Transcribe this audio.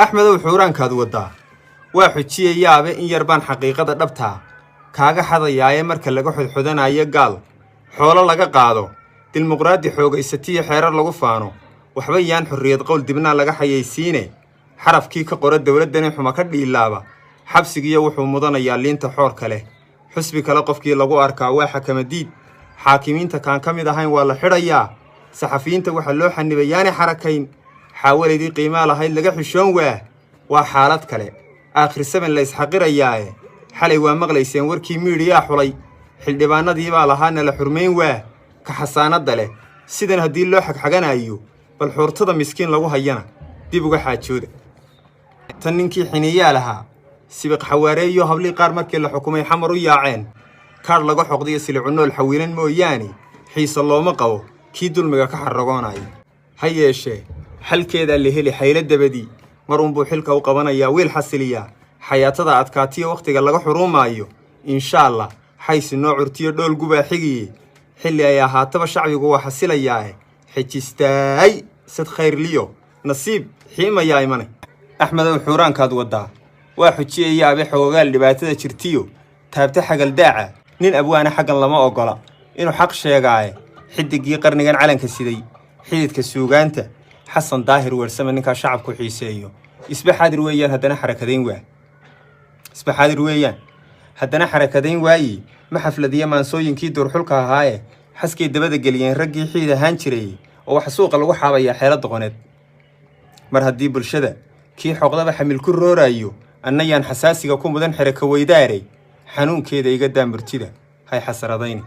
axmedow xuuraankaad waddaa waa xujiyayaabe in yar baan xaqiiqada dhabtaa kaaga xadayaaye marka laga xodxodanayo gaal xoolo laga qaado dimuqraadi xoogaysatiyo xeerar lagu faano waxba yaan xorriyad qowl dibnaa laga xayaysiine xarafkii ka qora dowladdani xuma ka dhiilaaba xabsigiiyo wuxuu mudanayaa liinta xoorka leh xusbi kale qofkii lagu arkaa waa xakamadiid xaakimiinta kaan ka mid ahayn waa la xidhayaa saxafiyiinta waxaa loo xanibay yaanay xarakayn xaawalaydii qiimaa lahayd laga xishoon waa xaalad kale aakhir saban la isxaqirayaae xalay waa maqlayseen warkii miidhiyaa xulay xildhibaanadii baa lahaana la xurmayn ka xasaanadda leh sidan haddii loo xagxaganayo bal xuurtada miskiin lagu hayana dib uga xaajooda tan ninkii xiniyaa lahaa sibiq xawaareeyo hablii qaar markii la xukumay xamar u yaaceen kaar laga xoqdiyo silicunool xawiilan mooyaane xiise looma qabo kii dulmiga ka xarragoonaya ha yeeshee xalkeedaa la heli xaylo dabadii mar unbuu xilka u qabanayaa wiil xasiliyaa xayaatada adkaatiyo wakhtiga laga xuruumaayo insha allah xaysi noo curtiyo dhool gubaa xigiye xilli ay ahaataba shacbigu waa xasilayaae xejistaay sad khayrliyo nasiib xiimayaa imane axmedow xuuraankaad waddaa waa xujiyayaabe xoogaal dhibaatada jirtiyo taabta xagaldaaca nin abwaana xaggan lama oggola inuu xaq sheegaaye xidigii qarnigan calanka siday xididka suugaanta xasan daahir weersame ninkaa shacabku xiiseeyo isba xaadir weeyaan haddana xarakadayn waaye ma xafladiya maansooyinkii duurxulka ahaaye xaskay dabada geliyeen raggii xiid ahaan jiray oo waxa suuqa lagu xaabayaa xeelo doqoneed mar haddii bulshada kii xoqdaba xamil ku rooraayo annayaan xasaasiga ku mudan xeraka weydaare xanuunkeeda iga daa murtida hay xasaradayni